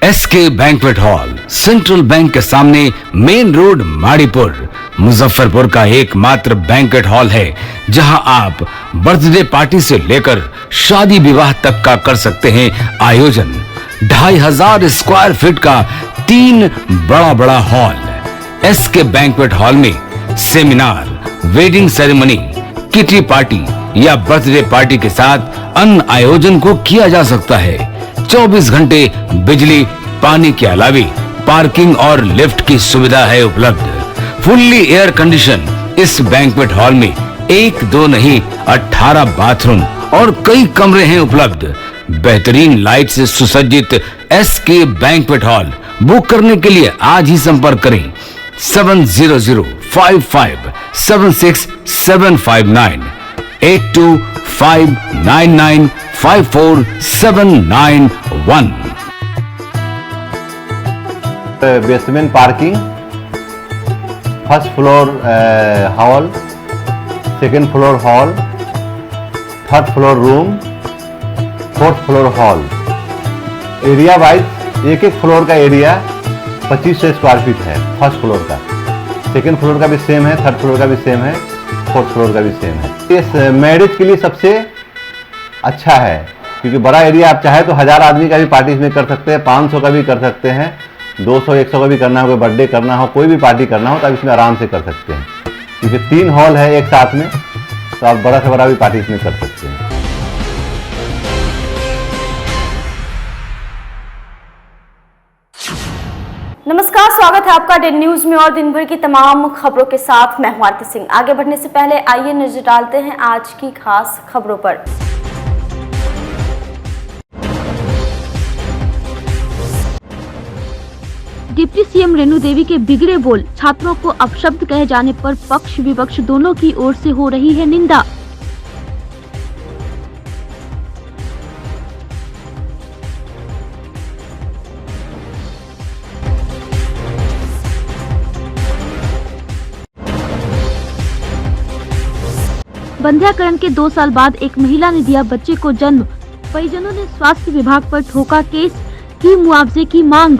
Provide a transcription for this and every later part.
SK banquet hall central bank के सामने main road Maripur Muzaffarpur का एकमात्र बैंक्वेट हॉल है जहां आप बर्थडे पार्टी से लेकर शादी विवाह तक का कर सकते हैं आयोजन। 2500 स्क्वायर फीट का 3 बड़ा हॉल। एसके बैंक्वेट हॉल में seminar, wedding ceremony, kitty party या बर्थडे पार्टी के साथ अन्य आयोजन को किया जा सकता है। 24 घंटे बिजली पानी के अलावे पार्किंग और लिफ्ट की सुविधा है उपलब्ध। फुल्ली एयर कंडीशन इस बैंक्वेट हॉल में 1 2 नहीं 18 बाथरूम और कई कमरे हैं उपलब्ध। बेहतरीन लाइट से सुसज्जित एसके बैंक्वेट हॉल बुक करने के लिए आज ही संपर्क करें 7005576759 8259954791। Basement parking, first floor hall, second floor hall, third floor room, fourth floor hall. Area wise एक फ्लोर का एरिया 2500 स्क्वायर फीट है। फर्स्ट फ्लोर का, सेकेंड फ्लोर का भी सेम है, थर्ड फ्लोर का भी सेम है, फोर्थ फ्लोर का भी सेम है। इस मैरिज के लिए सबसे अच्छा है क्योंकि बड़ा एरिया, आप चाहे तो 1000 आदमी का भी पार्टी इसमें कर सकते हैं, 500 का भी कर सकते हैं, 200-100 का भी करना हो, कोई बर्थडे करना हो, कोई भी पार्टी करना हो तो आप इसमें आराम से कर सकते हैं क्योंकि 3 हॉल है एक साथ में, तो आप बड़ा से बड़ा भी पार्टी इसमें कर सकते हैं। नमस्कार, स्वागत है आपका डेली न्यूज में और दिन भर की तमाम खबरों के साथ मैं हूं आरती सिंह। आगे बढ़ने से पहले आइए नजर डालते हैं आज की खास खबरों पर। डिप्टी सीएम रेणु देवी के बिगड़े बोल, छात्रों को अपशब्द कहे जाने पर पक्ष विपक्ष दोनों की ओर से हो रही है निंदा। बंध्याकरण के 2 साल बाद एक महिला ने दिया बच्चे को जन्म, परिजनों ने स्वास्थ्य विभाग पर ठोका केस, की मुआवजे की मांग।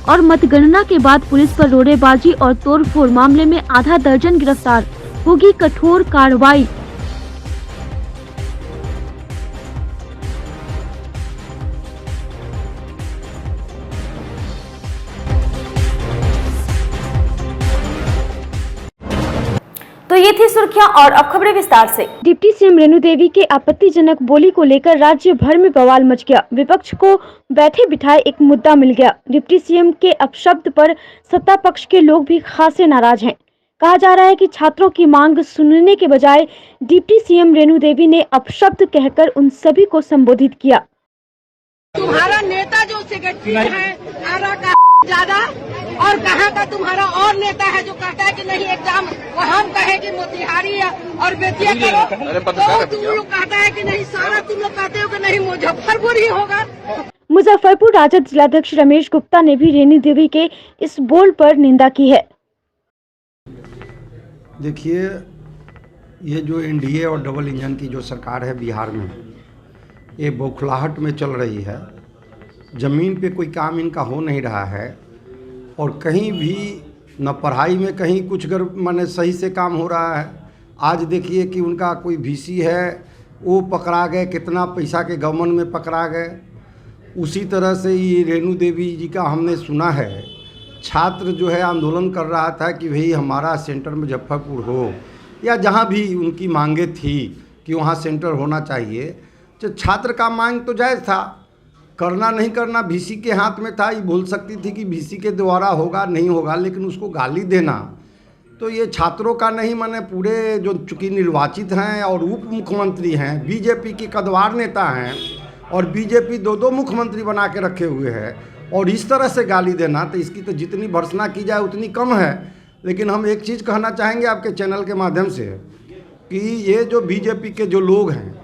और मतगणना के बाद पुलिस पर रोड़ेबाजी और तोड़फोड़ मामले में आधा दर्जन गिरफ्तार, होगी कठोर कार्रवाई। तो ये थी सुर्खियां और अब खबरें विस्तार से। डिप्टी सीएम रेणु देवी के आपत्तिजनक बोली को लेकर राज्य भर में बवाल मच गया। विपक्ष को बैठे बिठाए एक मुद्दा मिल गया। डिप्टी सीएम के अपशब्द पर सत्ता पक्ष के लोग भी खासे नाराज हैं। कहा जा रहा है कि छात्रों की मांग सुनने के बजाय डिप्टी सीएम रेणु देवी ने अपशब्द कहकर उन सभी को संबोधित किया। तुम्हारा नेता जो सेक्रेटरी है आरा का ज्यादा, और कहाँ का तुम्हारा और नेता है जो कहता है कि नहीं एग्जाम हम कहे कि मोतिहारी और बेतिया करो, तो तुम लोग कहता है कि नहीं, सारा तुम लोग कहते हो कि नहीं मुजफ्फरपुर ही होगा। मुजफ्फरपुर राजद जिलाध्यक्ष रमेश गुप्ता ने भी रेणु देवी के इस बोल पर निंदा की है। देखिए, ये जो एनडीए और डबल इंजन की जो सरकार है बिहार में, ये बौखलाहट में चल रही है। ज़मीन पे कोई काम इनका हो नहीं रहा है और कहीं भी न पढ़ाई में कहीं कुछ माने सही से काम हो रहा है। आज देखिए कि उनका कोई वीसी है वो पकड़ा गए, कितना पैसा के गबन में पकड़ा गए। उसी तरह से ये रेणु देवी जी का हमने सुना है, छात्र जो है आंदोलन कर रहा था कि भाई हमारा सेंटर मुजफ्फरपुर हो, या जहाँ भी उनकी मांगे थी कि वहाँ सेंटर होना चाहिए। तो छात्र का मांग तो जायज़ था, करना नहीं करना वीसी के हाथ में था। ये बोल सकती थी कि वीसी के द्वारा होगा नहीं होगा, लेकिन उसको गाली देना तो ये छात्रों का नहीं, माने पूरे जो चूँकि निर्वाचित हैं और उप मुख्यमंत्री हैं, बीजेपी के कद्दावर नेता हैं और बीजेपी 2 मुख्यमंत्री बना के रखे हुए हैं, और इस तरह से गाली देना, तो इसकी तो जितनी भर्त्सना की जाए उतनी कम है। लेकिन हम एक चीज़ कहना चाहेंगे आपके चैनल के माध्यम से कि ये जो बीजेपी के जो लोग हैं,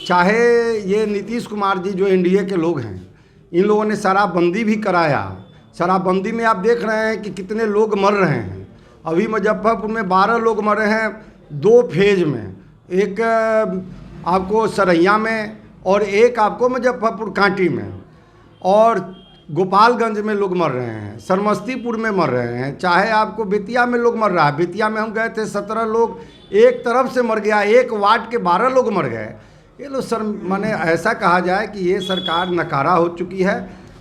चाहे ये नीतीश कुमार जी जो एनडीए के लोग हैं, इन लोगों ने शराबबंदी भी कराया। शराबबंदी में आप देख रहे हैं कि कितने लोग मर रहे हैं। अभी मुजफ्फरपुर में 12 लोग मरे हैं 2 फेज में, एक आपको सरैया में और एक आपको मुजफ्फरपुर कांटी में, और गोपालगंज में लोग मर रहे हैं, समस्तीपुर में मर रहे हैं, चाहे आपको बेतिया में लोग मर रहा है। बेतिया में हम गए थे 17 लोग एक तरफ से मर गया, एक वार्ड के 12 लोग मर गए। ये लोग सर माने ऐसा कहा जाए कि ये सरकार नकारा हो चुकी है।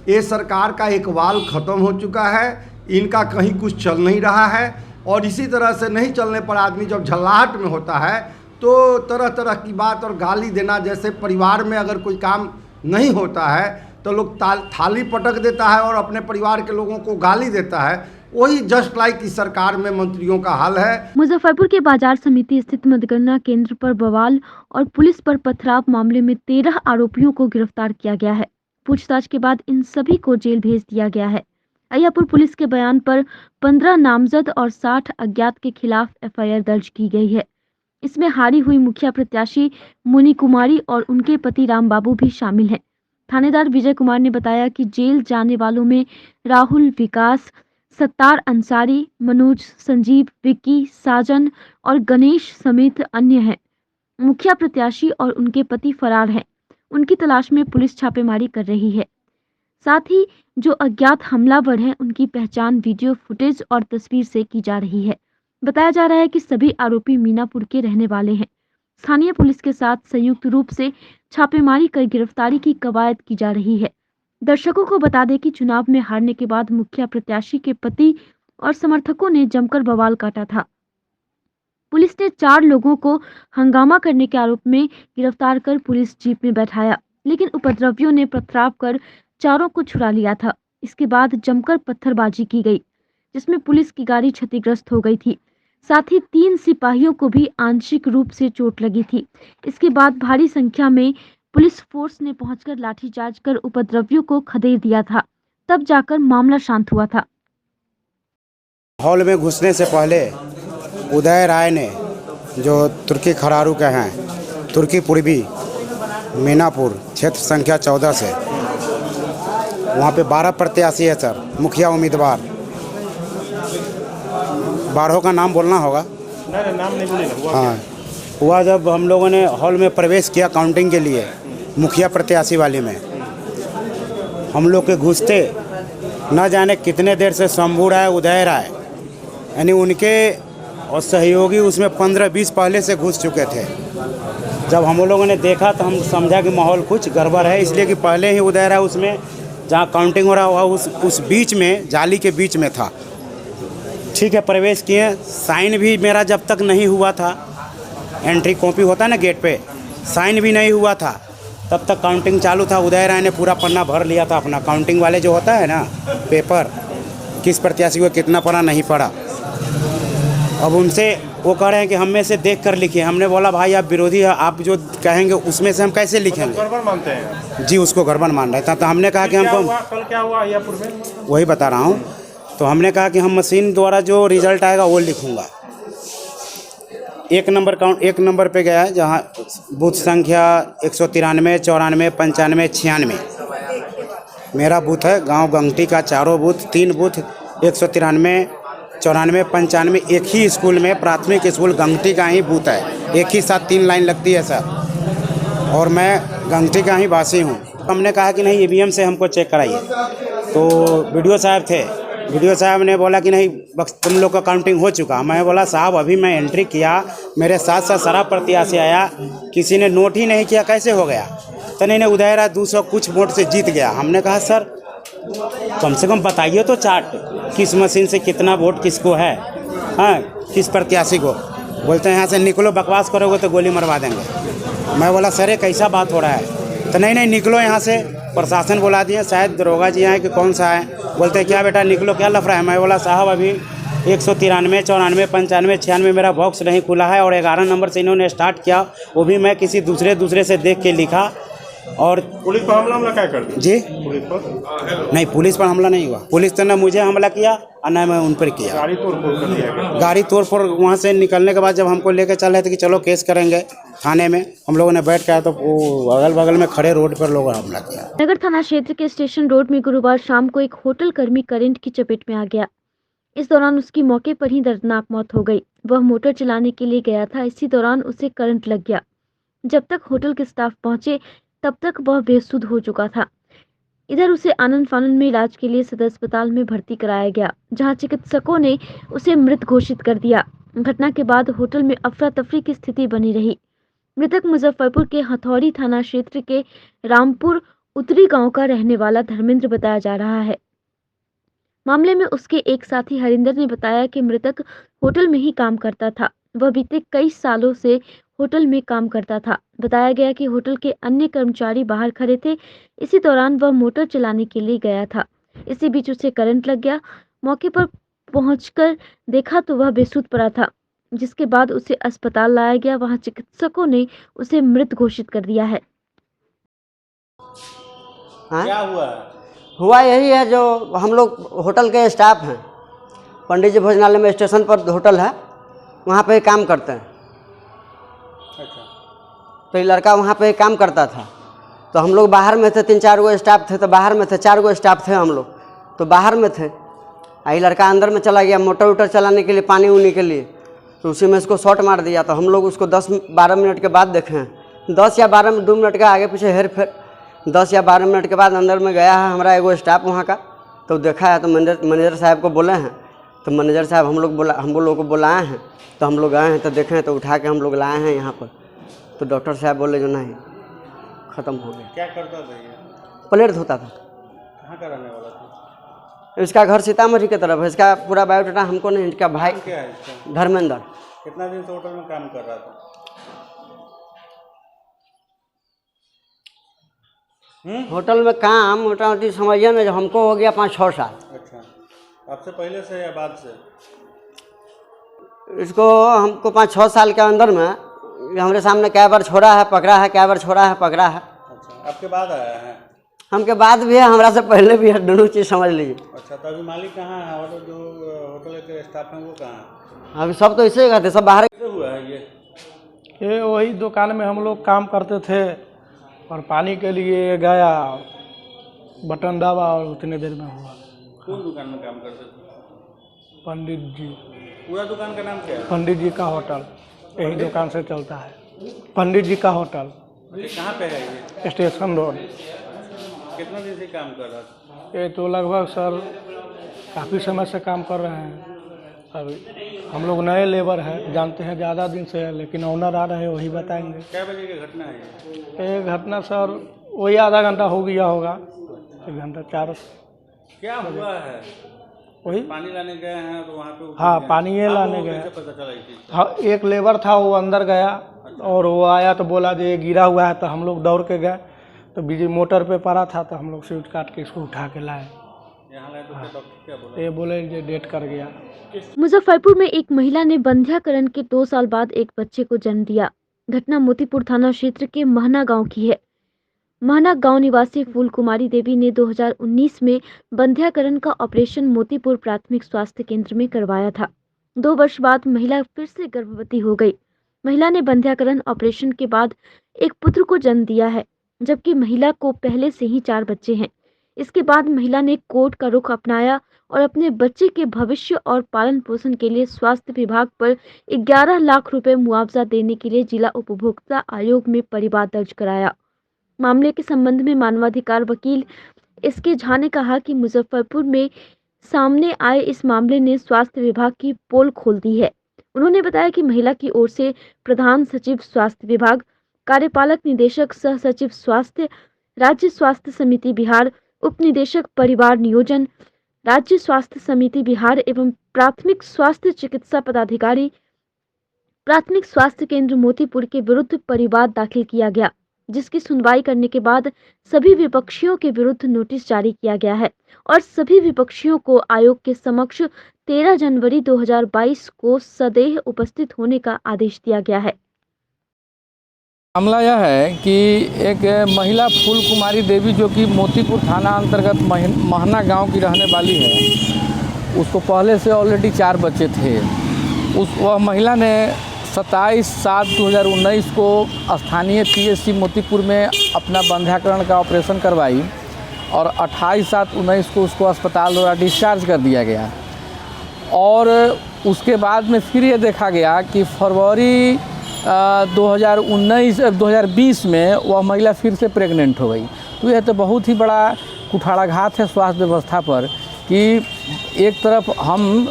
ये सरकार का एक वाल ख़त्म हो चुका है, इनका कहीं कुछ चल नहीं रहा है। और इसी तरह से नहीं चलने पर आदमी जब झल्लाहट में होता है तो तरह तरह की बात और गाली देना, जैसे परिवार में अगर कोई काम नहीं होता है तो लोग थाली पटक देता है और अपने परिवार के लोगों को गाली देता है, वही जस्ट लाइक इस सरकार में मंत्रियों का हाल है। मुजफ्फरपुर के बाजार समिति स्थित मतगणना केंद्र पर बवाल और पुलिस पर पथराव मामले में 13 आरोपियों को गिरफ्तार किया गया है। पूछताछ के बाद इन सभी को जेल भेज दिया गया है। अय्यापुर पुलिस के बयान पर 15 नामजद और 60 अज्ञात के खिलाफ एफआईआर दर्ज की गई है। इसमें हारी हुई मुखिया प्रत्याशी मुनी कुमारी और उनके पति राम बाबू भी शामिल हैं। थानेदार विजय कुमार ने बताया कि जेल जाने वालों में राहुल, विकास, सत्तार अंसारी, मनोज, संजीव, विक्की, साजन और गणेश समेत अन्य हैं। मुखिया प्रत्याशी और उनके पति फरार हैं। उनकी तलाश में पुलिस छापेमारी कर रही है। साथ ही जो अज्ञात हमलावर हैं उनकी पहचान वीडियो फुटेज और तस्वीर से की जा रही है। बताया जा रहा है कि सभी आरोपी मीनापुर के रहने वाले हैं। स्थानीय पुलिस के साथ संयुक्त रूप से छापेमारी कर गिरफ्तारी की कवायद की जा रही है। दर्शकों को बता दें कि चुनाव में हारने के बाद मुखिया प्रत्याशी के पति और समर्थकों ने जमकर बवाल काटा था। पुलिस ने 4 लोगों को हंगामा करने के आरोप में गिरफ्तार कर पुलिस जीप में बैठाया, लेकिन उपद्रवियों ने पथराव कर चारों को छुड़ा लिया था। इसके बाद जमकर पत्थरबाजी की गई, जिसमें पुलिस की गाड़ी क्षतिग्रस्त हो गई थी। साथ ही 3 सिपाहियों को भी आंशिक रूप से चोट लगी थी। इसके बाद भारी संख्या में पुलिस फोर्स ने पहुंचकर लाठीचार्ज कर उपद्रवियों को खदेड़ दिया था। तब जाकर मामला शांत हुआ था। हॉल में घुसने से पहले उदय राय ने, जो तुर्की खरारू के हैं, तुर्की पूर्वी मीनापुर क्षेत्र संख्या 14 से, वहाँ पे 12 प्रत्याशी है सर, मुखिया उम्मीदवार। 12 का नाम बोलना होगा? नहीं, नाम नहीं बोलेगा। हाँ, हुआ जब हम लोगों ने हॉल में प्रवेश किया काउंटिंग के लिए मुखिया प्रत्याशी वाली में, हम लोग के घुसते न जाने कितने देर से शंभू राय, उदय राय, यानी उनके और सहयोगी उसमें 15-20 पहले से घुस चुके थे। जब हम लोगों ने देखा तो हम समझा कि माहौल कुछ गड़बड़ है, इसलिए कि पहले ही उदय राय उसमें जहाँ काउंटिंग हो रहा हुआ उस बीच में, जाली के बीच में था। ठीक है, प्रवेश किए। साइन भी मेरा जब तक नहीं हुआ था, एंट्री कॉपी होता है ना गेट पे, साइन भी नहीं हुआ था, तब तक काउंटिंग चालू था। उदय राय ने पूरा पन्ना भर लिया था अपना, काउंटिंग वाले जो होता है ना पेपर, किस प्रत्याशी को कितना पड़ा नहीं पड़ा। अब उनसे वो कह रहे हैं कि हम में से देख कर लिखिए। हमने बोला भाई आप विरोधी है, आप जो कहेंगे उसमें से हम कैसे लिखेंगे? गड़बड़ मानते हैं जी, उसको गड़बड़ मान रहे थे। तो हमने कहा कि हमको, कल क्या हुआ अय्यापुर में, वही बता रहा हूँ। तो हमने कहा कि हम मशीन द्वारा जो रिजल्ट आएगा वो लिखूँगा। 1 नंबर पे गया है, जहाँ बूथ संख्या 193, 94, 95, 96 मेरा बूथ है। गांव गंगटी का चारों बूथ, 3 बूथ 193, 94, 95 एक ही स्कूल में, प्राथमिक स्कूल गंगटी का ही बूथ है। एक ही साथ 3 लाइन लगती है सर, और मैं गंगटी का ही वासी हूँ। हमने कहा कि नहीं ईवीएम से हमको चेक कराइए। तो वीडियो साहब थे, वीडियो साहब ने बोला कि नहीं बस तुम लोग का काउंटिंग हो चुका। मैं बोला साहब अभी मैं एंट्री किया, मेरे साथ साथ सारा प्रत्याशी आया, किसी ने नोट ही नहीं किया, कैसे हो गया? तो नहीं उदय राय 200 कुछ वोट से जीत गया। हमने कहा सर कम से कम बताइए तो चार्ट, किस मशीन से कितना वोट किसको है, हाँ किस प्रत्याशी को। बोलते हैं यहाँ से निकलो, बकवास करोगे तो गोली मरवा देंगे। मैं बोला सर ये कैसा बात हो रहा है? तो नहीं निकलो यहाँ से, प्रशासन बुला दिए, शायद दरोगा जी आए कि कौन सा है। बोलते हैं क्या बेटा निकलो, क्या लफड़ा है? मैं बोला साहब अभी 193, 94, 95, 96 मेरा बॉक्स नहीं खुला है और 11 नंबर से इन्होंने स्टार्ट किया, वो भी मैं किसी दूसरे से देख के लिखा। और पुलिस पर हमला क्या कर दिया? जी पुलिस पर नहीं, पुलिस पर हमला नहीं हुआ। पुलिस तो ना मुझे हमला किया और ना मैं उन पर किया। गाड़ी तोड़-फोड़ कर दिया गया। गाड़ी तोड़ फोड़ वहाँ से निकलने के बाद जब हमको लेकर चल रहे थे कि चलो केस करेंगे थाने में, हम लोगों ने बैठ के तो वो अगल बगल में खड़े रोड पर लोगों ने हमला किया। नगर थाना क्षेत्र के स्टेशन रोड में गुरुवार शाम को एक होटल कर्मी करंट की चपेट में आ गया। इस दौरान उसकी मौके पर ही दर्दनाक मौत हो गई। वह मोटर चलाने के लिए गया था, इसी दौरान उसे करंट लग गया। जब तक होटल के स्टाफ पहुंचे तब तक वह बेसुध हो चुका था। इधर उसे आनंद फानंद में इलाज के लिए सदर अस्पताल में भर्ती कराया गया, जहां चिकित्सकों ने उसे मृत घोषित कर दिया। घटना के बाद होटल में अफरा तफरी की स्थिति बनी रही। मृतक मुजफ्फरपुर के हथौड़ी थाना क्षेत्र के रामपुर उत्तरी गांव का रहने वाला धर्मेंद्र बताया जा रहा है। मामले में उसके एक साथी हरिंदर ने बताया कि मृतक होटल में ही काम करता था। वह बीते कई सालों से होटल में काम करता था। बताया गया कि होटल के अन्य कर्मचारी बाहर खड़े थे। इसी दौरान वह मोटर चलाने के लिए गया था। इसी बीच उसे करंट लग गया। मौके पर पहुंचकर देखा तो वह बेसुध पड़ा था, जिसके बाद उसे अस्पताल लाया गया। वहां चिकित्सकों ने उसे मृत घोषित कर दिया है। क्या हुआ? हुआ यही है, जो हम लोग होटल के स्टाफ हैं, पंडित जी भोजनालय में स्टेशन पर होटल है, वहाँ पे काम करते हैं। अच्छा। तो ये लड़का वहाँ पे काम करता था, तो हम लोग बाहर में थे, 3-4 गो स्टाफ थे, तो बाहर में थे, 4 गो स्टाफ थे हम लोग, तो बाहर में थे। ये लड़का अंदर में चला गया मोटर वोटर चलाने के लिए, पानी उनी के लिए, तो उसी में इसको शॉट मार दिया। तो हम लोग उसको 10-12 मिनट के बाद देखे हैं, 10 या 2 मिनट का आगे पीछे हेर फेर, 10 या 12 मिनट के बाद अंदर में गया है हमारा एगो स्टाफ वहाँ का, तो देखा है, तो मैनेजर साहब को बोले हैं, तो मैनेजर साहब हम लोग को बुलाए हैं, तो हम लोग आए हैं, तो देखे हैं, तो उठा के हम लोग लाए हैं यहाँ पर। तो डॉक्टर साहब बोले जो नहीं, ख़त्म हो गया। क्या करता था ये? प्लेट धोता था। कहाँ का रहने वाला था? इसका घर सीतामढ़ी की तरफ है। इसका पूरा बायोडाटा हमको नहीं, इसका भाई क्या है इसका? धर्मेंद्र। कितना दिन से होटल में काम कर रहा था? होटल में काम मोटामोटी समझिए ना, जो हमको हो गया 5-6 साल। अच्छा, आपसे पहले से या बाद से? इसको हमको 5-6 साल के अंदर में हमारे सामने कई बार छोड़ा है, पकड़ा है, कई बार छोड़ा है, पकड़ा है। अच्छा, आपके बाद आया है? हमके बाद भी है, हमरा से पहले भी है, दोनों चीज़ समझ लीजिए। अच्छा, तो अभी मालिक कहाँ है और जो होटल के स्टाफ हैं वो कहाँ है? अभी सब तो इसे ही कहते, सब बाहर। कैसे हुआ है ये वही दुकान में हम लोग काम करते थे और पानी के लिए गया, बटन दबा और उतने देर में हुआ। कौन दुकान में काम करते थे? पंडित जी। पूरा दुकान का नाम क्या है? पंडित जी का होटल, यही दुकान से चलता है। पंडित जी का होटल। ये कहाँ पे है ये? Station road. कितना दिन से काम कर रहा था? ये तो लगभग सर काफ़ी समय से काम कर रहे हैं। अभी हम लोग नए लेबर हैं, जानते हैं ज़्यादा दिन से है, लेकिन ओनर आ रहे हैं, वही बताएंगे। क्या बजे की घटना है ये घटना सर वही आधा घंटा हो गया होगा, 1 घंटा 4। क्या हुआ है? वही पानी लाने गए हैं तो वहाँ पे हाँ, पानी ये लाने गए। कैसे पता चला ये चीज़? हाँ, एक लेबर था, वो अंदर गया और वो आया तो बोला जो ये गिरा हुआ है, तो हम लोग दौड़ के गए, तो बिजली मोटर पे पड़ा था, तो हम लोग स्विच काट के इसको उठा के लाए। यहाँ लाए तो डॉक्टर क्या बोला? ये बोले ये डेथ कर गया। मुजफ्फरपुर में एक महिला ने बंध्याकरण के 2 साल बाद एक बच्चे को जन्म दिया। घटना मोतीपुर थाना क्षेत्र के महना गांव की है। महना गांव निवासी फूल कुमारी देवी ने 2019 में बंध्याकरण का ऑपरेशन मोतीपुर प्राथमिक स्वास्थ्य केंद्र में करवाया था। 2 वर्ष बाद महिला फिर से गर्भवती हो गई। महिला ने बंध्याकरण ऑपरेशन के बाद एक पुत्र को जन्म दिया है, जबकि महिला को पहले से ही 4 बच्चे हैं। इसके बाद महिला ने कोर्ट का रुख अपनाया और अपने बच्चे के भविष्य और पालन पोषण के लिए स्वास्थ्य विभाग पर 11 लाख रुपए मुआवजा देने के लिए जिला उपभोक्ता आयोग में परिवाद दर्ज कराया। मामले के संबंध में मानवाधिकार वकील एसके झा ने कहा कि मुजफ्फरपुर में सामने आए इस मामले ने स्वास्थ्य विभाग की पोल खोल दी है। उन्होंने बताया कि महिला की ओर से प्रधान सचिव स्वास्थ्य विभाग, कार्यपालक निदेशक सह सचिव स्वास्थ्य, राज्य स्वास्थ्य समिति बिहार, उप निदेशक परिवार नियोजन, राज्य स्वास्थ्य समिति बिहार एवं प्राथमिक स्वास्थ्य चिकित्सा पदाधिकारी प्राथमिक स्वास्थ्य केंद्र मोतीपुर के विरुद्ध परिवाद दाखिल किया गया, जिसकी सुनवाई करने के बाद सभी विपक्षियों के विरुद्ध नोटिस जारी किया गया है और सभी विपक्षियों को आयोग के समक्ष 13 जनवरी 2022 को सदेह उपस्थित होने का आदेश दिया गया है। मामला यह है कि एक महिला फूल कुमारी देवी जो कि मोतीपुर थाना अंतर्गत महना गांव की रहने वाली है, उसको पहले से ऑलरेडी 4 बच्चे थे। वह महिला ने 27/7/2019 को स्थानीय PSC मोतीपुर में अपना बंध्याकरण का ऑपरेशन करवाई और 28/7/19 को उसको अस्पताल द्वारा डिस्चार्ज कर दिया गया। और उसके बाद में फिर ये देखा गया कि फरवरी 2020 में वह महिला फिर से प्रेग्नेंट हो गई। तो यह तो बहुत ही बड़ा कुठाराघात है स्वास्थ्य व्यवस्था पर कि एक तरफ हम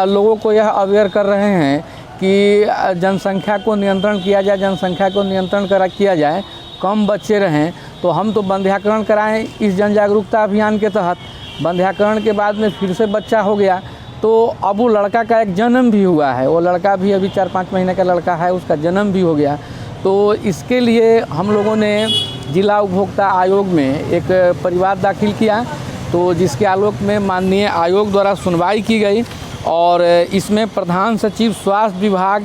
लोगों को यह अवेयर कर रहे हैं कि जनसंख्या को नियंत्रण किया जाए, जनसंख्या को नियंत्रण किया जाए, कम बच्चे रहें। तो हम तो बंध्याकरण कराएं इस जन जागरूकता अभियान के तहत। बंध्याकरण के बाद में फिर से बच्चा हो गया, तो अब वो लड़का का एक जन्म भी हुआ है। वो लड़का भी अभी 4-5 महीने का लड़का है, उसका जन्म भी हो गया। तो इसके लिए हम लोगों ने जिला उपभोक्ता आयोग में एक परिवाद दाखिल किया, तो जिसके आलोक में माननीय आयोग द्वारा सुनवाई की गई और इसमें प्रधान सचिव स्वास्थ्य विभाग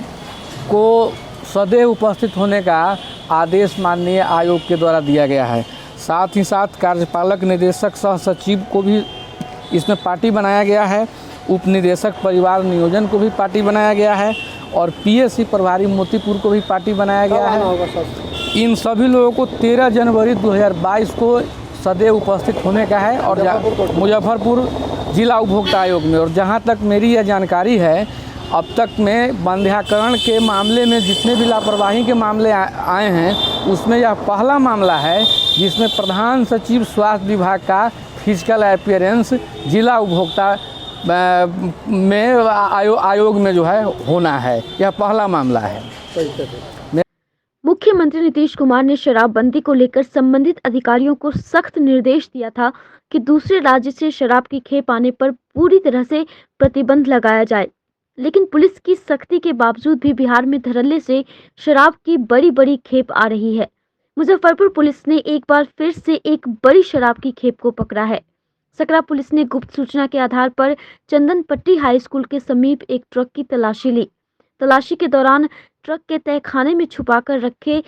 को सदैव उपस्थित होने का आदेश माननीय आयोग के द्वारा दिया गया है। साथ ही साथ कार्यपालक निदेशक सह सचिव को भी इसमें पार्टी बनाया गया है, उप निदेशक परिवार नियोजन को भी पार्टी बनाया गया है और PSC प्रभारी मोतीपुर को भी पार्टी बनाया गया है। इन सभी लोगों को 13 जनवरी 2022 को सदैव उपस्थित होने का है और मुजफ्फरपुर जिला उपभोक्ता आयोग में। और जहां तक मेरी यह जानकारी है, अब तक में बंध्याकरण के मामले में जितने भी लापरवाही के मामले आए हैं, उसमें यह पहला मामला है जिसमें प्रधान सचिव स्वास्थ्य विभाग का फिजिकल अपीयरेंस जिला उपभोक्ता में आयोग में जो है होना है। यह पहला मामला है। मुख्यमंत्री नीतीश कुमार ने शराबबंदी को लेकर संबंधित अधिकारियों को सख्त निर्देश दिया था कि दूसरे राज्य से शराब की खेप आने पर पूरी तरह से प्रतिबंध लगाया जाए। लेकिन पुलिस की सख्ती के बावजूद भी बिहार में धड़ल्ले से शराब की बड़ी खेप आ रही है। मुजफ्फरपुर पुलिस ने एक बार फिर से एक बड़ी शराब की खेप को पकड़ा है। सकरा पुलिस ने गुप्त सूचना के आधार पर चंदन पट्टी हाई स्कूल के समीप एक ट्रक की तलाशी ली। तलाशी के दौरान ट्रक के तहखाने में छुपाकर रखे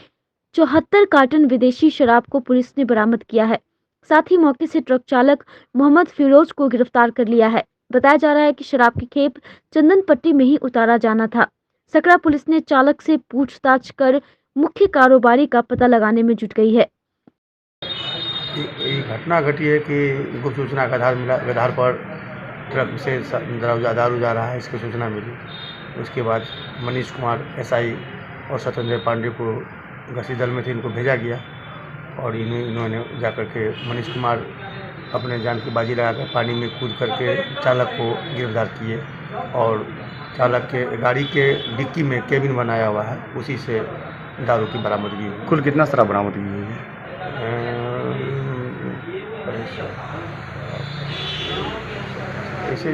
74 कार्टन विदेशी शराब को पुलिस ने बरामद किया है। साथ ही मौके से ट्रक चालक मोहम्मद फिरोज को गिरफ्तार कर लिया है। बताया जा रहा है कि शराब की खेप चंदन पट्टी में ही उतारा जाना था। सकरा पुलिस ने चालक से पूछताछ कर मुख्य कारोबारी का पता लगाने में जुट गई है। घटना घटी है कि गुप्त सूचना के आधार पर ट्रक से दारू जा रहा है, इसकी सूचना मिली। उसके बाद मनीष कुमार SI और सत्येंद्र पांडे को गश्ती दल में थे, इनको भेजा गया और इन्होंने जाकर के मनीष कुमार अपने जान की बाजी लगाकर पानी में कूद करके चालक को गिरफ्तार किए और चालक के गाड़ी के डिक्की में केबिन बनाया हुआ है, उसी से दारू की बरामदगी हुई। कुल कितना शराब बरामदगी हुई है? ऐसे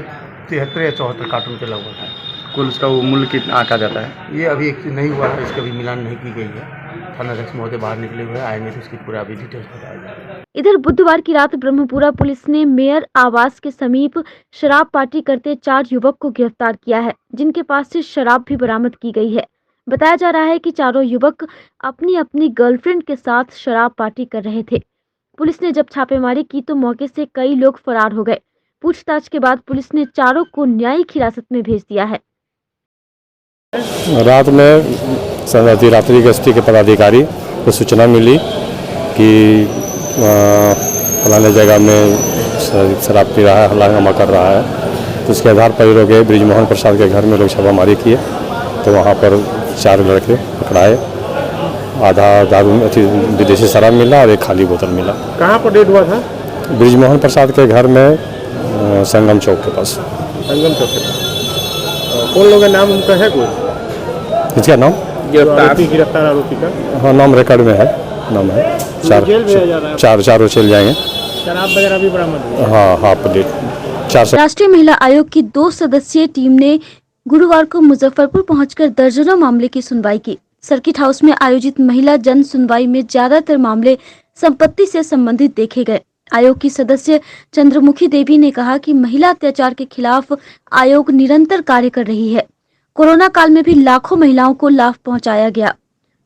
73 या 74 कार्टून के लगभग है। कुल उसका वो मूल्य कितना आका जाता है? ये अभी नहीं हुआ है, इसका भी मिलान नहीं की गई है। थाना अध्यक्ष महोदय बाहर निकले हुए हैं, आएंगे तो इसकी पूरा अभी डिटेल्स बताया जाएगा। इधर बुधवार की रात ब्रह्मपुरा पुलिस ने मेयर आवास के समीप शराब पार्टी करते 4 युवक को गिरफ्तार किया है, जिनके पास से शराब भी बरामद की गई है। बताया जा रहा है कि चारों युवक अपनी अपनी गर्लफ्रेंड के साथ शराब पार्टी कर रहे थे। पुलिस ने जब छापेमारी की तो मौके से कई लोग फरार हो गए। पूछताछ के बाद पुलिस ने चारों को न्यायिक हिरासत में भेज दिया है। रात में रात्रि गश्ती के पदाधिकारी को सूचना मिली कि फलाने जगह में शराब पी रहा है, हंगामा कर रहा है। तो उसके आधार पर लोग गए ब्रिजमोहन प्रसाद के घर में, लोग छापामारी किए तो वहाँ पर 4 लड़के पकड़ाए। आधा दारू विदेशी शराब मिला और एक खाली बोतल मिला। कहाँ पर डेट हुआ था? ब्रिजमोहन प्रसाद के घर में, संगम चौक के पास। संगम चौक के पास। कौन लोग नाम उनका है कोई? इसका नाम गिरफ्तार आरोपी का? हाँ, नाम रिकॉर्ड में है, नाम है। चारों चल जाएंगे। शराब वगैरह भी बरामद? हाँ, प्लेट 400। राष्ट्रीय महिला आयोग की 2 सदस्यीय टीम ने गुरुवार को मुजफ्फरपुर पहुंचकर दर्जनों मामले की सुनवाई की। सर्किट हाउस में आयोजित महिला जन सुनवाई में ज्यादातर मामले संपत्ति से संबंधित देखे गए। आयोग की सदस्य चंद्रमुखी देवी ने कहा कि महिला अत्याचार के खिलाफ आयोग निरंतर कार्य कर रही है। कोरोना काल में भी लाखों महिलाओं को लाभ पहुंचाया गया।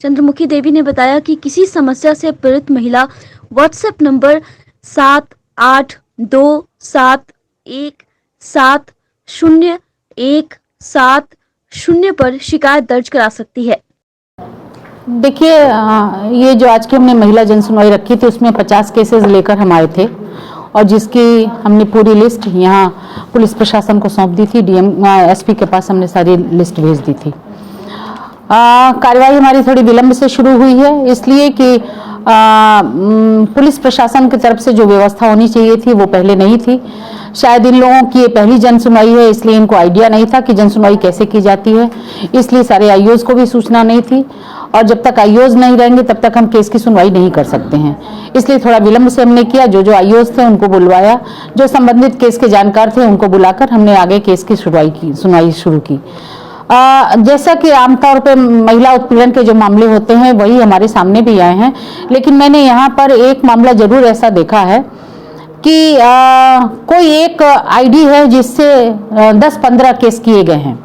चंद्रमुखी देवी ने बताया कि किसी समस्या से पीड़ित महिला व्हाट्सएप नंबर 7827170170 पर शिकायत दर्ज करा सकती है। देखिए, ये जो आज की हमने महिला जन सुनवाई रखी थी उसमें 50 केसेस लेकर हम आए थे और जिसकी हमने पूरी लिस्ट यहाँ पुलिस प्रशासन को सौंप दी थी। एसपी के पास हमने सारी लिस्ट भेज दी थी। कार्रवाई हमारी थोड़ी विलंब से शुरू हुई है, इसलिए कि पुलिस प्रशासन की तरफ से जो व्यवस्था होनी चाहिए थी वो पहले नहीं थी। शायद इन लोगों की ये पहली जन सुनवाई है, इसलिए इनको आइडिया नहीं था कि जन सुनवाई कैसे की जाती है, इसलिए सारे आईओज को भी सूचना नहीं थी और जब तक आईओज नहीं रहेंगे तब तक हम केस की सुनवाई नहीं कर सकते हैं। इसलिए थोड़ा विलंब से हमने किया। जो आईओज थे उनको बुलवाया, जो संबंधित केस के जानकार थे उनको बुलाकर हमने आगे केस की सुनवाई शुरू की। जैसा कि आमतौर पे महिला उत्पीड़न के जो मामले होते हैं वही हमारे सामने भी आए हैं, लेकिन मैंने यहाँ पर एक मामला जरूर ऐसा देखा है कि कोई एक आईडी है जिससे 10-15 केस किए गए हैं।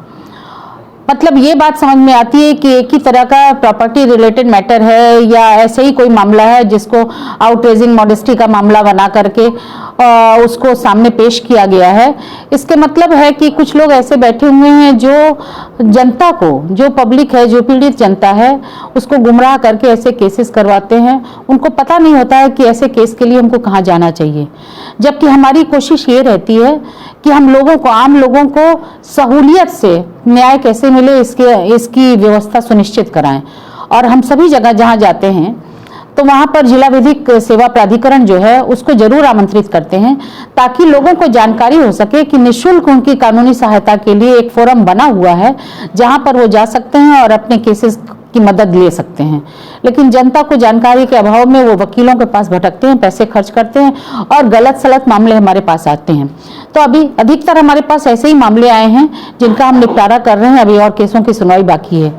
मतलब ये बात समझ में आती है कि एक ही तरह का प्रॉपर्टी रिलेटेड मैटर है या ऐसे ही कोई मामला है जिसको आउटरेजिंग मॉडेस्टी का मामला बना करके उसको सामने पेश किया गया है। इसके मतलब है कि कुछ लोग ऐसे बैठे हुए हैं जो जनता को, जो पब्लिक है, जो पीड़ित जनता है, उसको गुमराह करके ऐसे केसेस करवाते हैं। उनको पता नहीं होता है कि ऐसे केस के लिए हमको कहाँ जाना चाहिए, जबकि हमारी कोशिश ये रहती है कि हम लोगों को, आम लोगों को सहूलियत से न्याय कैसे मिले इसकी व्यवस्था सुनिश्चित कराएं। और हम सभी जगह जहाँ जाते हैं तो वहाँ पर जिला विधिक सेवा प्राधिकरण जो है उसको जरूर आमंत्रित करते हैं ताकि लोगों को जानकारी हो सके कि निःशुल्क उनकी कानूनी सहायता के लिए एक फोरम बना हुआ है जहाँ पर वो जा सकते हैं और अपने केसेस की मदद ले सकते हैं। लेकिन जनता को जानकारी के अभाव में वो वकीलों के पास भटकते हैं, पैसे खर्च करते हैं और गलत सलत मामले हमारे पास आते हैं। तो अभी अधिकतर हमारे पास ऐसे ही मामले आए हैं जिनका हम निपटारा कर रहे हैं, अभी और केसों की सुनवाई बाकी है।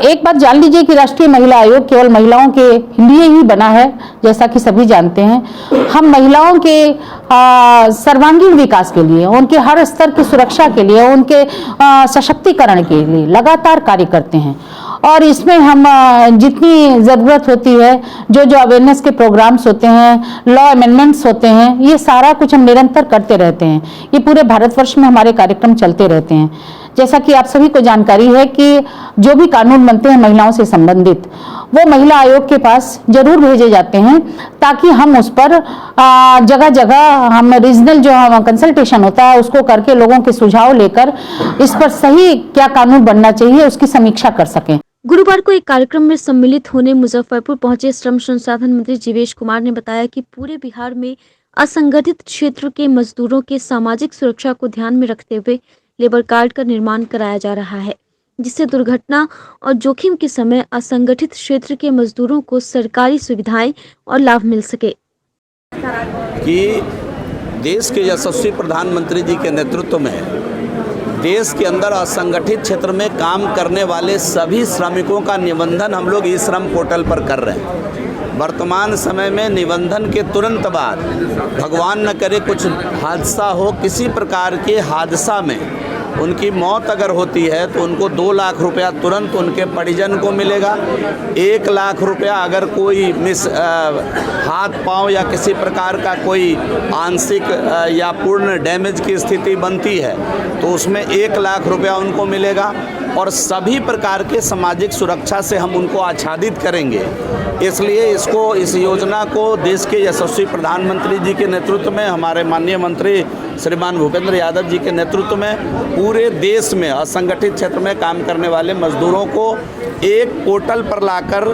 एक बात जान लीजिए कि राष्ट्रीय महिला आयोग केवल महिलाओं के लिए ही बना है, जैसा कि सभी जानते हैं। हम महिलाओं के सर्वांगीण विकास के लिए, उनके हर स्तर की सुरक्षा के लिए, उनके सशक्तिकरण के लिए लगातार कार्य करते हैं और इसमें हम जितनी ज़रूरत होती है, जो अवेयरनेस के प्रोग्राम्स होते हैं, लॉ अमेंडमेंट्स होते हैं, ये सारा कुछ हम निरंतर करते रहते हैं। ये पूरे भारतवर्ष में हमारे कार्यक्रम चलते रहते हैं। जैसा कि आप सभी को जानकारी है कि जो भी कानून बनते हैं महिलाओं से संबंधित, वो महिला आयोग के पास जरूर भेजे जाते हैं ताकि हम उस पर जगह जगह हम रीजनल जो कंसल्टेशन होता है उसको करके लोगों के सुझाव लेकर इस पर सही क्या कानून बनना चाहिए उसकी समीक्षा कर सकें। गुरुवार को एक कार्यक्रम में सम्मिलित होने मुजफ्फरपुर पहुंचे श्रम संसाधन मंत्री जीवेश कुमार ने बताया कि पूरे बिहार में असंगठित क्षेत्र के मजदूरों के सामाजिक सुरक्षा को ध्यान में रखते हुए लेबर कार्ड का निर्माण कराया जा रहा है, जिससे दुर्घटना और जोखिम के समय असंगठित क्षेत्र के मजदूरों को सरकारी सुविधाएं और लाभ मिल सके। कि देश के यशस्वी प्रधानमंत्री जी के नेतृत्व में देश के अंदर असंगठित क्षेत्र में काम करने वाले सभी श्रमिकों का निबंधन हम लोग ई श्रम पोर्टल पर कर रहे हैं। वर्तमान समय में निबंधन के तुरंत बाद भगवान न करे कुछ हादसा हो, किसी प्रकार के हादसा में उनकी मौत अगर होती है तो उनको 2 लाख रुपया तुरंत उनके परिजन को मिलेगा। 1 लाख रुपया अगर कोई हाथ पांव या किसी प्रकार का कोई आंशिक या पूर्ण डैमेज की स्थिति बनती है तो उसमें 1 लाख रुपया उनको मिलेगा और सभी प्रकार के सामाजिक सुरक्षा से हम उनको आच्छादित करेंगे। इसलिए इस योजना को देश के यशस्वी प्रधानमंत्री जी के नेतृत्व में, हमारे माननीय मंत्री श्रीमान भूपेंद्र यादव जी के नेतृत्व में पूरे देश में असंगठित क्षेत्र में काम करने वाले मजदूरों को एक पोर्टल पर लाकर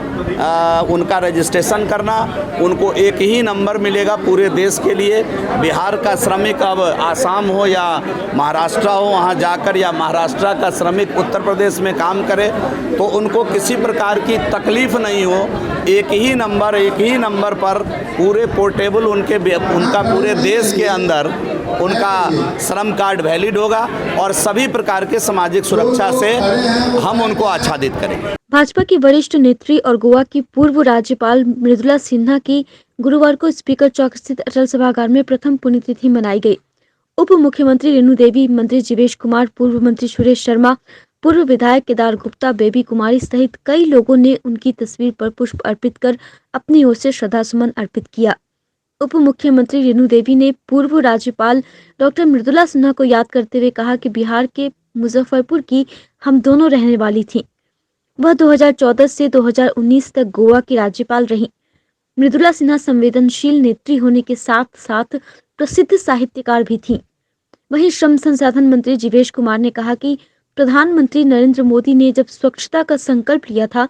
उनका रजिस्ट्रेशन करना, उनको एक ही नंबर मिलेगा पूरे देश के लिए। बिहार का श्रमिक अब आसाम हो या महाराष्ट्र हो वहाँ जाकर, या महाराष्ट्र का श्रमिक उत्तर प्रदेश में काम करे तो उनको किसी प्रकार की तकलीफ़ नहीं हो। एक ही नंबर पर पूरे पोर्टेबल उनका पूरे देश के अंदर उनका श्रम कार्ड वैलिड होगा और सभी प्रकार के सामाजिक सुरक्षा से हम उनको आच्छादित करेंगे। भाजपा की वरिष्ठ नेत्री और गोवा की पूर्व राज्यपाल मृदुला सिन्हा की गुरुवार को स्पीकर चौक स्थित अटल सभागार में प्रथम पुण्यतिथि मनाई गई। उप मुख्यमंत्री रेणु देवी, मंत्री जीवेश कुमार, पूर्व मंत्री सुरेश शर्मा, पूर्व विधायक केदार गुप्ता, बेबी कुमारी सहित कई लोगों ने उनकी तस्वीर पर पुष्प अर्पित कर अपनी ओर से श्रद्धासुमन अर्पित किया। उप मुख्यमंत्री रेणु देवी ने पूर्व राज्यपाल डॉक्टर मृदुला सिन्हा को याद करते हुए कहा कि बिहार के मुजफ्फरपुर की हम दोनों रहने वाली थीं। वह 2014 से 2019 तक गोवा की राज्यपाल रहीं। मृदुला सिन्हा संवेदनशील नेत्री होने के साथ साथ प्रसिद्ध साहित्यकार भी थीं। वहीं श्रम संसाधन मंत्री जीवेश कुमार ने कहा कि प्रधानमंत्री नरेंद्र मोदी ने जब स्वच्छता का संकल्प लिया था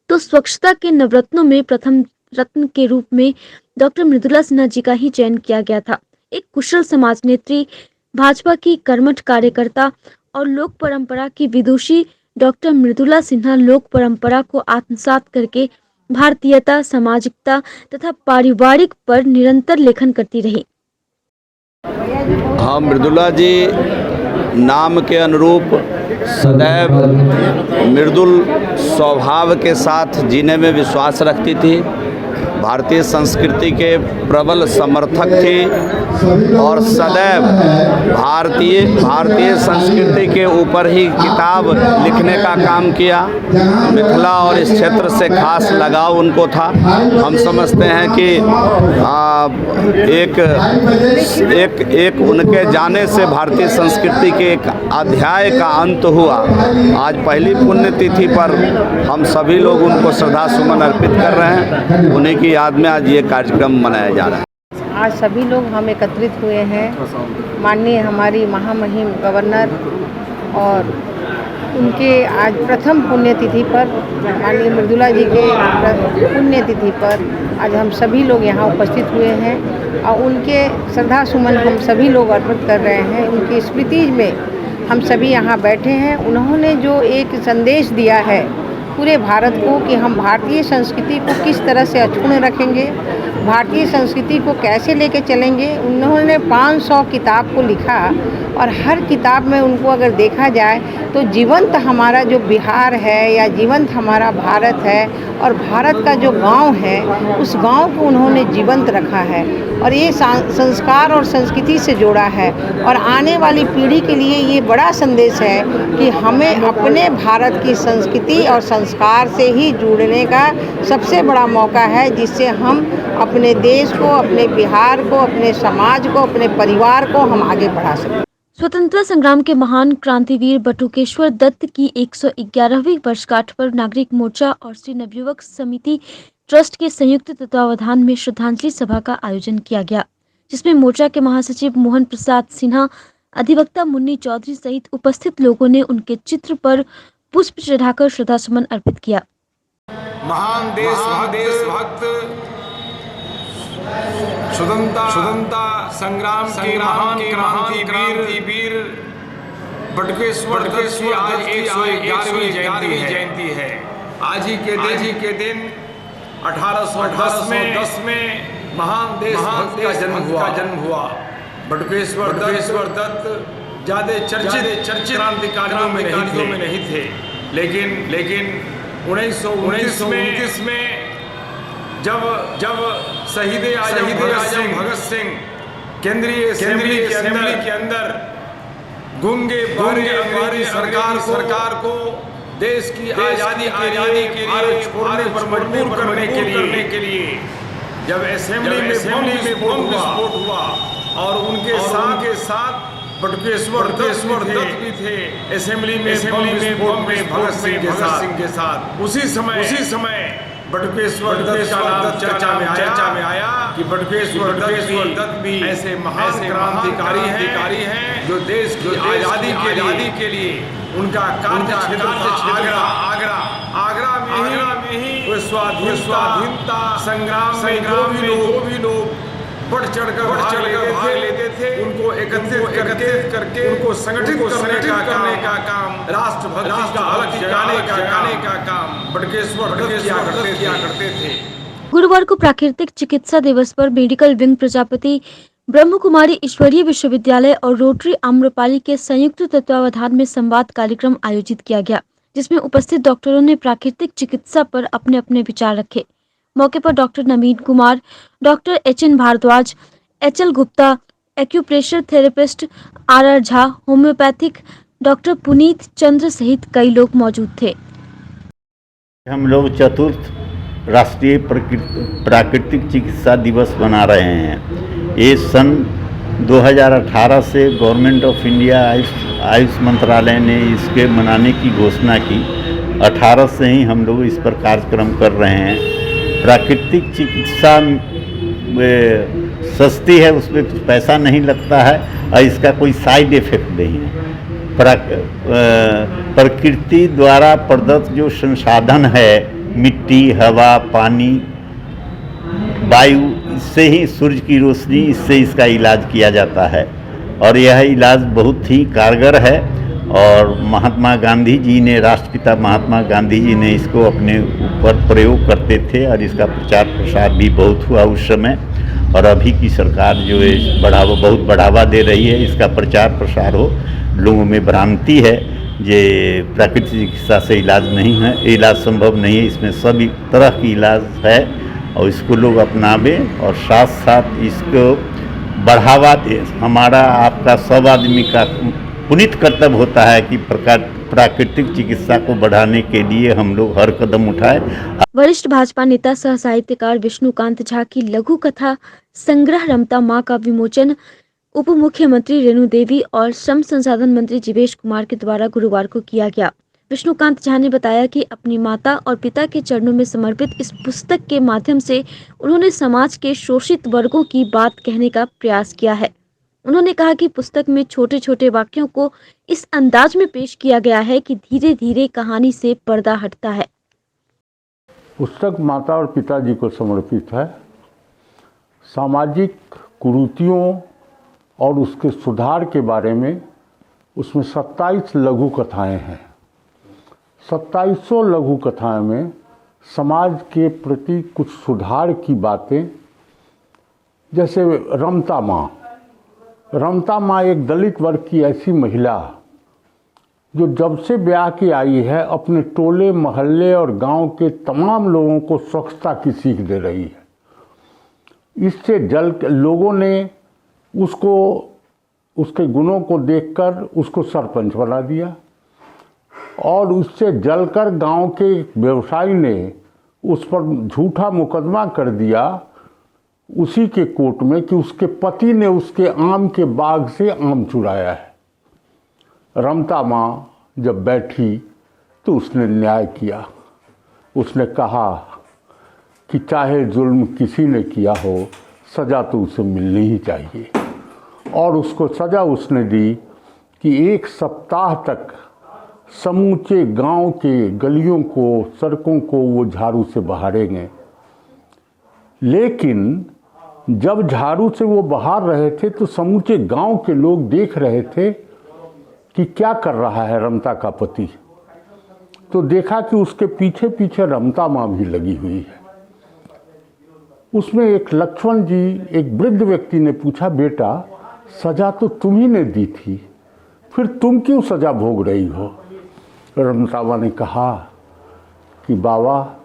तो स्वच्छता के नवरत्नों में प्रथम रत्न के रूप में डॉक्टर मृदुला सिन्हा जी का ही चयन किया गया था। एक कुशल समाज नेत्री, भाजपा की कर्मठ कार्यकर्ता और लोक परंपरा की विदुषी डॉक्टर मृदुला सिन्हा लोक परंपरा को आत्मसात करके भारतीयता, सामाजिकता तथा पारिवारिक पर निरंतर लेखन करती रही। हाँ, मृदुला जी नाम के अनुरूप सदैव मृदुल स्वभाव के साथ जीने में विश्वास रखती थी। भारतीय संस्कृति के प्रबल समर्थक थे और सदैव भारतीय संस्कृति के ऊपर ही किताब लिखने का काम किया। मिथिला और इस क्षेत्र से खास लगाव उनको था। हम समझते हैं कि एक उनके जाने से भारतीय संस्कृति के एक अध्याय का अंत हुआ। आज पहली पुण्यतिथि पर हम सभी लोग उनको श्रद्धा सुमन अर्पित कर रहे हैं। उन्हीं की याद में आज ये कार्यक्रम मनाया जा रहा है। आज सभी लोग हम एकत्रित हुए हैं माननीय हमारी महामहिम गवर्नर और उनके आज प्रथम पुण्यतिथि पर, माननीय मृदुला जी के पुण्यतिथि पर आज हम सभी लोग यहाँ उपस्थित हुए हैं और उनके श्रद्धा सुमन हम सभी लोग अर्पित कर रहे हैं। उनकी स्मृति में हम सभी यहाँ बैठे हैं। उन्होंने जो एक संदेश दिया है पूरे भारत को कि हम भारतीय संस्कृति को किस तरह से अक्षुण्ण रखेंगे, भारतीय संस्कृति को कैसे लेके चलेंगे। उन्होंने 500 किताब को लिखा और हर किताब में उनको अगर देखा जाए तो जीवंत हमारा जो बिहार है या जीवंत हमारा भारत है और भारत का जो गांव है उस गांव को उन्होंने जीवंत रखा है और ये संस्कार और संस्कृति से जोड़ा है। और आने वाली पीढ़ी के लिए ये बड़ा संदेश है कि हमें अपने भारत की संस्कृति और संस्कार से ही जुड़ने का सबसे बड़ा मौका है, जिससे हम अपने देश को, अपने बिहार को, अपने समाज को, अपने परिवार को हम आगे बढ़ा सकें। स्वतंत्रता संग्राम के महान क्रांतिवीर बटुकेश्वर दत्त की 111वीं वर्षगांठ पर नागरिक मोर्चा और श्री नवयुवक समिति ट्रस्ट के संयुक्त तत्वावधान में श्रद्धांजलि सभा का आयोजन किया गया, जिसमें मोर्चा के महासचिव मोहन प्रसाद सिन्हा, अधिवक्ता मुन्नी चौधरी सहित उपस्थित लोगों ने उनके चित्र पर पुष्प चढ़ाकर श्रद्धासुमन अर्पित किया। महान देशभक्त स्वतंत्रता संग्राम के महान क्रांतिवीर बटुकेश्वर दत्त की आज 111वीं जयंती है। आज ही के दिन 1810 में महान देशभक्त का जन्म हुआ। बटुकेश्वर दत्त ज्यादा चर्चित क्रांतिकारियों में नहीं थे, लेकिन 1929 में जब शहीद आजम भगत सिंह केंद्रीय असेंबली के अंदर गूंगे बहरे सरकार को देश की आज़ादी के लिए भारत छोड़ने पर मजबूर करने के लिए जब असेंबली में बम विस्फोट हुआ और उनके साथ बटुकेश्वर दत्त भी थे असेंबली में बम में भगत सिंह के साथ। उसी समय बटुकेश्वर दत्त का नाम चर्चा में आया कि बटुकेश्वर दत्त भी ऐसे महान क्रांतिकारी हैं जो देश की आज़ादी के लिए उनका आगरा में ही स्वाधीनता संग्राम में जो भी लोग बढ़ चढ़कर भाग लेते थे, उनको एकत्रित करके उनको संगठित करने का काम, राष्ट्रभक्ति का अलग जगाने का काम बटुकेश्वर दत्त किया करते थे। गुरुवार को प्राकृतिक चिकित्सा दिवस पर मेडिकल विंग प्रजापति ब्रह्म कुमारी ईश्वरीय विश्वविद्यालय और रोटरी आम्रपाली के संयुक्त तत्वावधान में संवाद कार्यक्रम आयोजित किया गया, जिसमें उपस्थित डॉक्टरों ने प्राकृतिक चिकित्सा पर अपने अपने विचार रखे। मौके पर doctor Naveen Kumar, doctor HN Bhardwaj, HL Gupta, acupressure therapist RR Jha, homeopathic doctor Puneet Chandra सहित कई लोग मौजूद थे। हम लोग चतुर्थ राष्ट्रीय प्राकृतिक चिकित्सा दिवस मना रहे हैं। ये सन 2018 से गवर्नमेंट ऑफ इंडिया आयुष मंत्रालय ने इसके मनाने की घोषणा की। 18 से ही हम लोग इस पर कार्यक्रम कर रहे हैं। प्राकृतिक चिकित्सा सस्ती है, उसमें कुछ पैसा नहीं लगता है और इसका कोई साइड इफेक्ट नहीं है। प्रकृति द्वारा प्रदत्त जो संसाधन है, मिट्टी, हवा, पानी, वायु, इससे ही सूर्य की रोशनी, इससे इसका इलाज किया जाता है और यह इलाज बहुत ही कारगर है। और महात्मा गांधी जी ने, राष्ट्रपिता महात्मा गांधी जी ने इसको अपने ऊपर प्रयोग करते थे और इसका प्रचार प्रसार भी बहुत हुआ उस समय। और अभी की सरकार जो है बहुत बढ़ावा दे रही है, इसका प्रचार प्रसार हो। लोगों में भ्रांति है ये प्राकृतिक चिकित्सा से इलाज नहीं है, इलाज संभव नहीं है। इसमें सभी तरह की इलाज है और इसको लोग अपनावें और साथ साथ इसको बढ़ावा दें। हमारा आपका सब आदमी का पुनीत कर्तव्य होता है कि प्राकृतिक चिकित्सा को बढ़ाने के लिए हम लोग हर कदम उठाएं। वरिष्ठ भाजपा नेता सह साहित्यकार विष्णुकांत झा की लघु कथा संग्रह रमता मां का विमोचन उप मुख्यमंत्री रेणु देवी और श्रम संसाधन मंत्री जीवेश कुमार के द्वारा गुरुवार को किया गया। विष्णुकांत झा ने बताया कि अपनी माता और पिता के चरणों में समर्पित इस पुस्तक के माध्यम से उन्होंने समाज के शोषित वर्गों की बात कहने का प्रयास किया है। उन्होंने कहा कि पुस्तक में छोटे छोटे वाक्यों को इस अंदाज में पेश किया गया है कि धीरे धीरे कहानी से पर्दा हटता है। पुस्तक माता और पिताजी को समर्पित है। सामाजिक कुरीतियों और उसके सुधार के बारे में उसमें 27 लघु कथाएं हैं। 2700 लघु कथाएं में समाज के प्रति कुछ सुधार की बातें, जैसे रमता माँ। रमता माँ एक दलित वर्ग की ऐसी महिला जो जब से ब्याह की आई है अपने टोले मोहल्ले और गांव के तमाम लोगों को स्वच्छता की सीख दे रही है। इससे लोगों ने उसको, उसके गुणों को देखकर उसको सरपंच बना दिया और उससे जलकर गांव के व्यवसायी ने उस पर झूठा मुकदमा कर दिया उसी के कोर्ट में कि उसके पति ने उसके आम के बाग से आम चुराया है। रमता माँ जब बैठी तो उसने न्याय किया। उसने कहा कि चाहे जुल्म किसी ने किया हो, सज़ा तो उसे मिलनी ही चाहिए। और उसको सज़ा उसने दी कि 1 सप्ताह तक समूचे गांव के गलियों को, सड़कों को वो झाड़ू से बहारेंगे। लेकिन जब झाड़ू से वो बहार रहे थे तो समूचे गांव के लोग देख रहे थे कि क्या कर रहा है रमता का पति। तो देखा कि उसके पीछे पीछे रमता माँ भी लगी हुई है। उसमें एक लक्ष्मण जी, एक वृद्ध व्यक्ति ने पूछा, बेटा सजा तो तुम ही ने दी थी, फिर तुम क्यों सजा भोग रही हो? रमता माँ ने कहा कि बाबा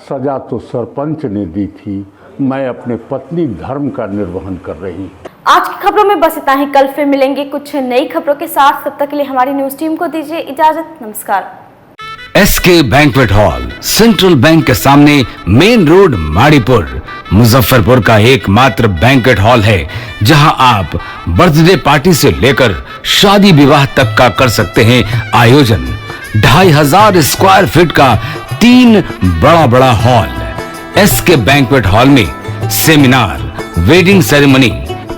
सजा तो सरपंच ने दी थी, मैं अपने पत्नी धर्म का निर्वहन कर रही हूँ। आज की खबरों में बस इतना ही। कल फिर मिलेंगे कुछ नई खबरों के साथ। तब तक के लिए हमारी न्यूज टीम को दीजिए इजाजत। नमस्कार। SK banquet hall central bank के सामने मेन रोड माड़ीपुर मुजफ्फरपुर का एकमात्र बैंक्वेट हॉल है जहां आप बर्थडे पार्टी से लेकर शादी विवाह तक का कर सकते हैं आयोजन। 2500 स्क्वायर फीट का 3 बड़ा हॉल। एसके बैंक्वेट हॉल में seminar, wedding ceremony,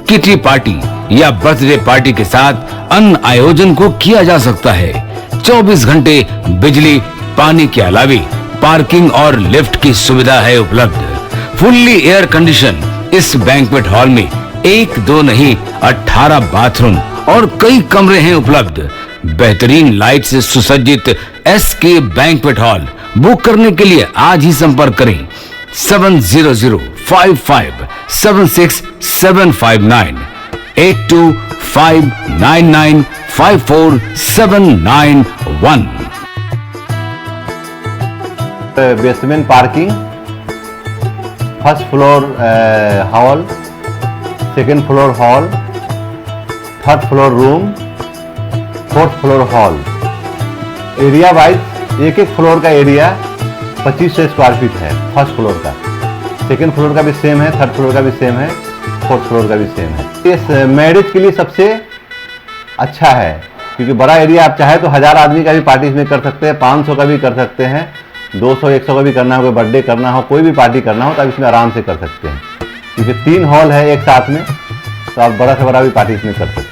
kitty party या बर्थडे पार्टी के साथ अन्य आयोजन को किया जा सकता है। 24 घंटे बिजली पानी के अलावे पार्किंग और लिफ्ट की सुविधा है उपलब्ध। फुल्ली एयर कंडीशन इस बैंक्वेट हॉल में 1, 2 नहीं 18 बाथरूम और कई कमरे हैं उपलब्ध। बेहतरीन लाइट से सुसज्जित एसके बैंक्वेट हॉल बुक करने के लिए आज ही संपर्क करें 7005576759 8259954791। Basement parking, first floor hall, second floor hall, third floor room, 4th floor hall. Area wise एक एक फ्लोर का एरिया 2500 स्क्वायर फीट है फर्स्ट फ्लोर का, सेकेंड फ्लोर का भी सेम है, थर्ड फ्लोर का भी सेम है, फोर्थ फ्लोर का भी सेम है। इस मैरिज के लिए सबसे अच्छा है क्योंकि बड़ा एरिया, आप चाहे तो 1000 आदमी का भी पार्टी इसमें कर सकते हैं, 500 का भी कर सकते हैं, 200-100 का भी करना हो, कोई बर्थडे करना हो, कोई भी पार्टी करना हो तो आप इसमें आराम से कर सकते हैं क्योंकि 3 हॉल है एक साथ में, तो आप बड़ा से बड़ा भी पार्टी इसमें कर सकते हैं।